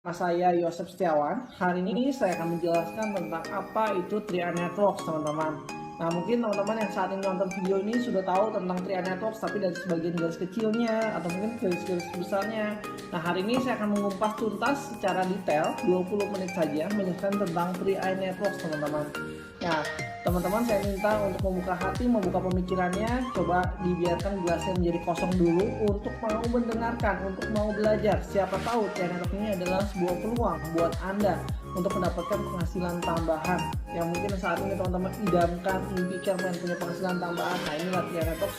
Nama saya Yosef Setiawan. Hari ini saya akan menjelaskan tentang apa itu Tria Networks, teman-teman. Nah, mungkin teman-teman yang saat ini nonton video ini sudah tahu tentang Tria Networks, tapi dari sebagian garis kecilnya atau mungkin garis-garis besarnya. Nah, hari ini saya akan mengupas tuntas secara detail 20 menit saja menjelaskan tentang Tria Networks, teman-teman. Nah, teman-teman saya minta untuk membuka hati, membuka pemikirannya, coba dibiarkan gelasnya menjadi kosong dulu untuk mau mendengarkan, untuk mau belajar. Siapa tahu Tria Networks ini adalah sebuah peluang buat Anda untuk mendapatkan penghasilan tambahan yang mungkin saat ini teman-teman idamkan, impikan pengen punya penghasilan tambahan. Nah, inilah Tria Networks,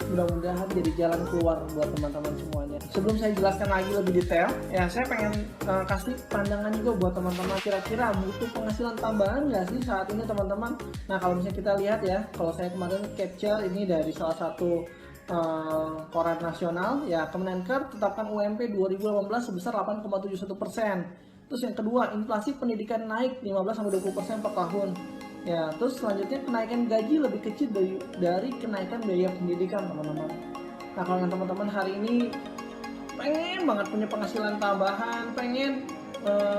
mudah-mudahan jadi jalan keluar buat teman-teman semuanya. Sebelum saya jelaskan lagi lebih detail, ya saya pengen kasih pandangan juga buat teman-teman, kira-kira butuh penghasilan tambahan nggak sih saat ini teman-teman. Nah, kalau misalnya kita lihat ya, kalau saya kemarin capture ini dari salah satu koran nasional, ya Kemenaker tetapkan UMP 2018 sebesar 8,71%. Terus yang kedua, inflasi pendidikan naik 15-20% per tahun. Ya, terus selanjutnya kenaikan gaji lebih kecil dari kenaikan biaya pendidikan, teman-teman. Nah, kalau teman-teman hari ini pengen banget punya penghasilan tambahan, pengen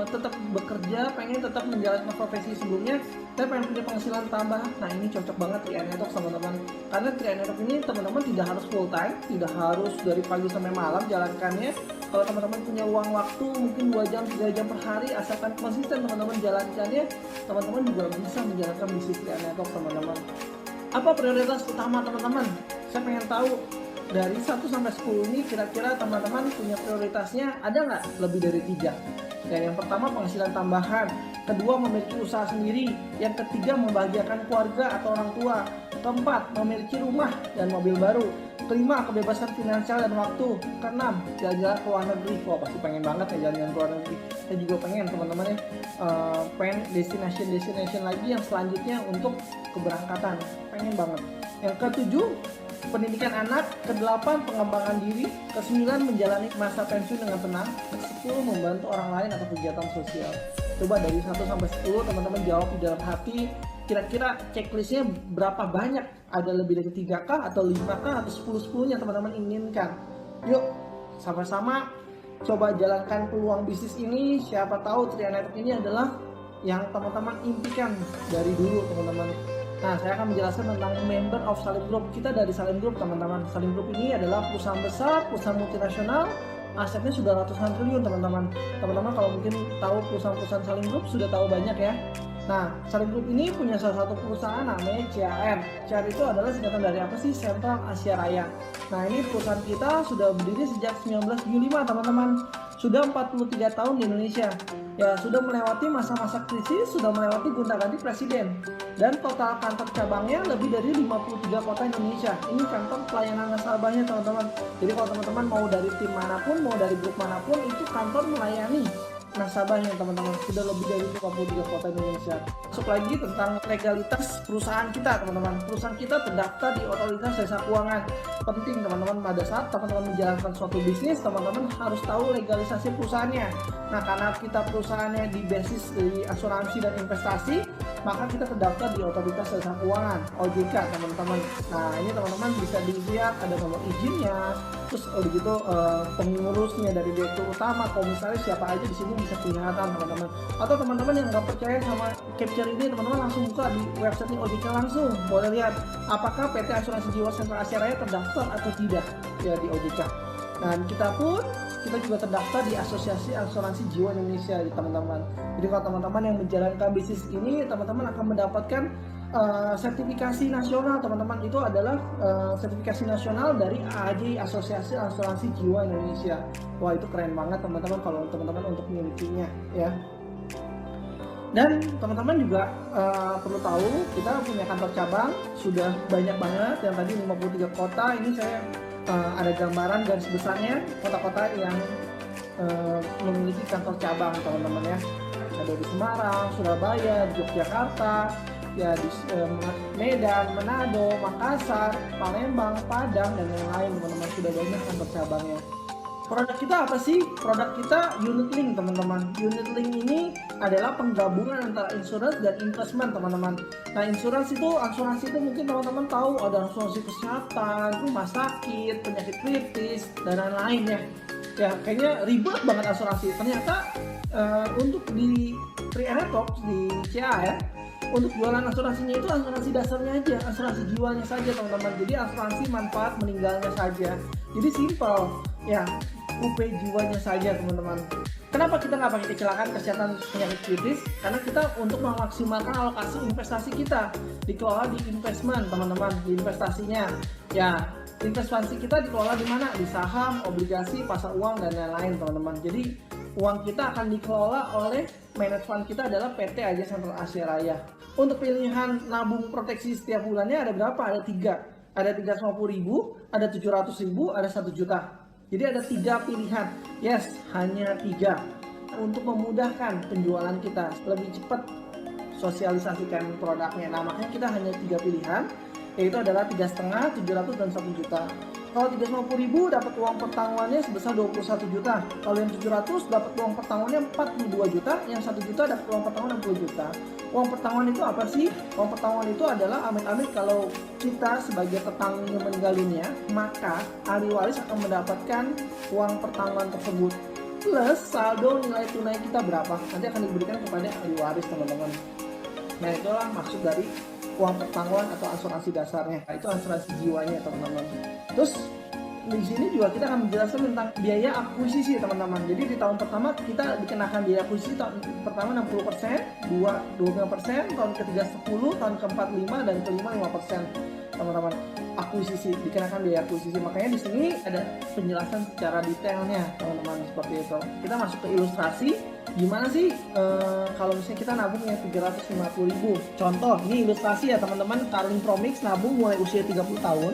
tetap bekerja, pengen tetap menjalankan profesi sebelumnya, saya pengen punya penghasilan tambahan. Nah, ini cocok banget Tria Networks, teman-teman. Karena Tria Networks ini teman-teman tidak harus full time, tidak harus dari pagi sampai malam jalankannya. Kalau teman-teman punya uang waktu mungkin 2 jam, 3 jam per hari, asalkan konsisten teman-teman jalankannya, teman-teman juga bisa menjalankan bisnis Tria Networks, teman-teman. Apa prioritas utama teman-teman? Saya pengen tahu dari 1 sampai 10 ini kira-kira teman-teman punya prioritasnya ada nggak lebih dari 3? Ya, yang pertama penghasilan tambahan, kedua memiliki usaha sendiri, yang ketiga membahagiakan keluarga atau orang tua, keempat memiliki rumah dan mobil baru, kelima kebebasan finansial dan waktu, keenam jalan-jalan ke luar negeri. Wah, pasti pengen banget ya jalan-jalan ke luar negeri. Saya juga pengen teman-teman ya, pengen destination lagi yang selanjutnya untuk keberangkatan, pengen banget. Yang ketujuh pendidikan anak, ke-8 pengembangan diri, ke-9 menjalani masa pensiun dengan tenang, ke-10 membantu orang lain atau kegiatan sosial. Coba dari 1 sampai 10 teman-teman jawab di dalam hati, kira-kira checklistnya berapa banyak? Ada lebih dari 3 kah atau 5 kah atau 10-10 nya teman-teman inginkan? Yuk sama-sama coba jalankan peluang bisnis ini. Siapa tahu Tria Networks ini adalah yang teman-teman impikan dari dulu, teman-teman. Nah, saya akan menjelaskan tentang member of Salim Group. Kita dari Salim Group, teman-teman. Salim Group ini adalah perusahaan besar, perusahaan multinasional, asetnya sudah ratusan triliun, teman-teman. Teman-teman kalau mungkin tahu perusahaan-perusahaan Salim Group sudah tahu banyak ya. Nah, Salim Group ini punya salah satu perusahaan namanya CAR. CAR itu adalah singkatan dari apa sih? Central Asia Raya. Nah, ini perusahaan kita sudah berdiri sejak 1975, teman-teman. Sudah 43 tahun di Indonesia. Ya, sudah melewati masa-masa krisis, sudah melewati gonta-ganti presiden. Dan total kantor cabangnya lebih dari 53 kota Indonesia. Ini kantor pelayanan nasabahnya, teman-teman. Jadi kalau teman-teman mau dari tim manapun, mau dari grup manapun, itu kantor melayani nasabahnya, teman-teman. Sudah lebih dari 53 kota Indonesia. Masuk lagi tentang legalitas perusahaan kita, teman-teman. Perusahaan kita terdaftar di Otoritas Jasa Keuangan. Penting, teman-teman, pada saat teman-teman menjalankan suatu bisnis, teman-teman harus tahu legalisasi perusahaannya. Nah, karena kita perusahaannya di basis dari asuransi dan investasi, maka kita terdaftar di Otoritas Jasa Keuangan, OJK, teman-teman. Nah, ini teman-teman bisa dilihat ada nomor izinnya, terus begitu pengurusnya dari direktur utama, komisaris siapa aja di sini bisa kelihatan, teman-teman. Atau teman-teman yang nggak percaya sama capture ini, teman-teman langsung buka di website OJK langsung, boleh lihat apakah PT Asuransi Jiwa Sentral Asia Raya terdaftar atau tidak ya di OJK. Dan kita juga terdaftar di Asosiasi Asuransi Jiwa Indonesia, teman-teman. Jadi kalau teman-teman yang menjalankan bisnis ini, teman-teman akan mendapatkan sertifikasi nasional, teman-teman. Itu adalah sertifikasi nasional dari AAJ, Asosiasi Asuransi Jiwa Indonesia. Wah, itu keren banget, teman-teman, kalau teman-teman untuk memilikinya ya. Dan teman-teman juga perlu tahu kita punya kantor cabang sudah banyak banget, yang tadi 53 kota. Ini saya ada gambaran garis besarnya kota-kota yang memiliki kantor cabang, teman-teman ya. Ada di Semarang, Surabaya, Yogyakarta, ya di Medan, Manado, Makassar, Palembang, Padang, dan lain-lain, teman-teman. Sudah banyak kantor cabangnya. Produk kita apa sih? Produk kita unit link, teman-teman. Unit link ini adalah penggabungan antara insurance dan investment, teman-teman. Nah, asuransi itu mungkin teman-teman tahu ada asuransi kesehatan, rumah sakit, penyakit kritis, dan lain-lain ya. Ya, kayaknya ribet banget asuransi. Ternyata Untuk di Triana Talks di CA ya, untuk jualan asuransinya itu asuransi dasarnya aja, asuransi jiwanya saja teman-teman. Jadi asuransi manfaat meninggalnya saja. Jadi simple ya, UP jiwanya saja teman-teman. Kenapa kita nggak pakai kecelakaan, kesehatan, penyakit kritis? Karena kita untuk memaksimalkan alokasi investasi kita dikelola di investment teman-teman, di investasinya. Ya, investasi kita dikelola di mana? Di saham, obligasi, pasar uang dan lain-lain teman-teman. Jadi uang kita akan dikelola oleh manajemen kita adalah PT AJ Sentral Asia Raya. Untuk pilihan nabung proteksi setiap bulannya ada berapa? Ada 3. Ada 350.000, ada 700.000, ada 1 juta. Jadi ada 3 pilihan. Yes, hanya 3. Untuk memudahkan penjualan kita lebih cepat sosialisasikan produknya. Nah, makanya kita hanya 3 pilihan, yaitu adalah 3,5, 700 dan 1 juta. Kalau 350.000 dapat uang pertanggungannya sebesar 21 juta. Kalau yang 700 dapat uang pertanggungannya 42 juta, yang 1 juta dapat uang pertanggungan 60 juta. Uang pertanggungan itu apa sih? Uang pertanggungan itu adalah amit-amit kalau kita sebagai tetangga yang meninggal dunia, maka ahli waris akan mendapatkan uang pertanggungan tersebut plus saldo nilai tunai kita berapa, nanti akan diberikan kepada ahli waris teman-teman. Nah, itulah maksud dari uang pertanggungan atau asuransi dasarnya. Nah, itu asuransi jiwanya teman-teman. Terus di sini juga kita akan menjelaskan tentang biaya akuisisi teman-teman. Jadi di tahun pertama kita dikenakan biaya akuisisi, tahun pertama 60%, 25%, tahun ketiga 10%, tahun keempat 5%, dan kelima 5% teman-teman. Akuisisi dikenakan biaya akuisisi. Makanya di sini ada penjelasan secara detailnya teman-teman, seperti itu. Kita masuk ke ilustrasi. Gimana sih kalau misalnya kita nabung yang 350.000? Contoh, ini ilustrasi ya teman-teman. Carling Promix nabung mulai usia 30 tahun.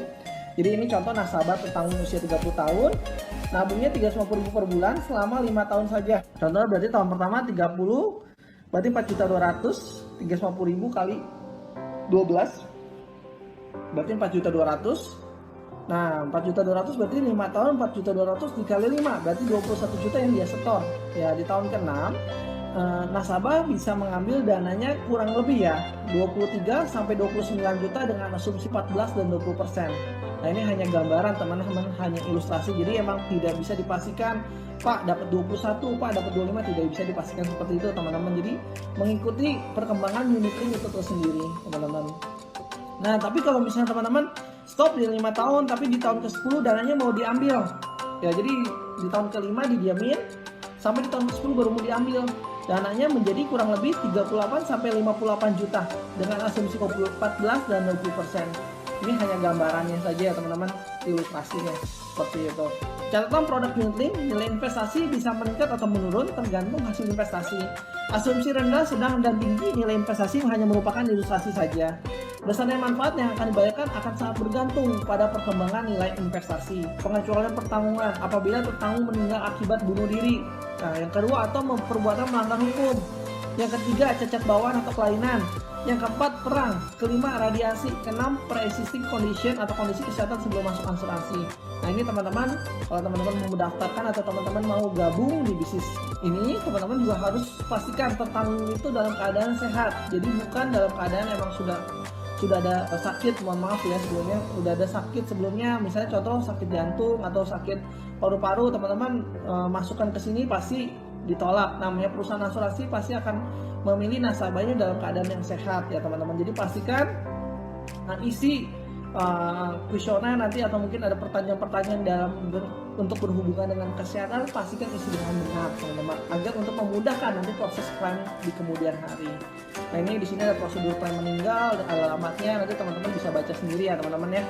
Jadi ini contoh nasabah petanggung usia 30 tahun, nabungnya 350.000 per bulan selama 5 tahun saja. Contohnya berarti tahun pertama 30, berarti 4.200.000, 350.000 kali 12, berarti 4.200.000. Nah, 4.200.000 berarti 5 tahun, 4.200.000 dikali 5, berarti 21 juta yang dia setor. Ya, di tahun ke-6, nasabah bisa mengambil dananya kurang lebih ya 23 sampai 29 juta dengan asumsi 14 dan 20%. Nah, ini hanya gambaran teman-teman, hanya ilustrasi. Jadi emang tidak bisa dipastikan Pak dapat 21, Pak dapat 25, tidak bisa dipastikan seperti itu teman-teman. Jadi mengikuti perkembangan unit link itu sendiri teman-teman. Nah, tapi kalau misalnya teman-teman stop di 5 tahun tapi di tahun ke-10 dananya mau diambil. Ya, jadi di tahun ke-5 didiamin sampai di tahun ke-10 baru mau diambil. Dananya menjadi kurang lebih 38 sampai 58 juta dengan asumsi 14 dan 20%. Ini hanya gambarannya saja ya teman-teman, ilustrasinya seperti itu. Catatan produk unit link, nilai investasi bisa meningkat atau menurun tergantung hasil investasi. Asumsi rendah, sedang, dan tinggi nilai investasi hanya merupakan ilustrasi saja. Besarnya manfaat yang akan dibayarkan akan sangat bergantung pada perkembangan nilai investasi. Pengecualian pertanggungan apabila tertanggung meninggal akibat bunuh diri. Nah, yang kedua, atau perbuatan melanggar hukum. Yang ketiga, cacat bawaan atau kelainan. Yang keempat, perang. Kelima, radiasi. Keenam, pre-existing condition atau kondisi kesehatan sebelum masuk asuransi. Nah, ini teman-teman, kalau teman-teman mau mendaftarkan atau teman-teman mau gabung di bisnis ini, teman-teman juga harus pastikan petanggung itu dalam keadaan sehat. Jadi bukan dalam keadaan emang sudah ada sakit, mohon maaf ya sebelumnya, udah ada sakit sebelumnya, misalnya contoh sakit jantung atau sakit paru-paru, teman-teman masukkan ke sini pasti ditolak. Namanya perusahaan asuransi pasti akan memilih nasabahnya dalam keadaan yang sehat ya teman-teman. Jadi pastikan isi kuesioner nanti atau mungkin ada pertanyaan-pertanyaan dalam untuk berhubungan dengan kesehatan, pastikan isi dengan benar teman-teman, agar untuk memudahkan nanti proses klaim di kemudian hari. Nah, ini di sini ada prosedur klaim meninggal, alamatnya nanti teman-teman bisa baca sendiri ya teman-teman ya.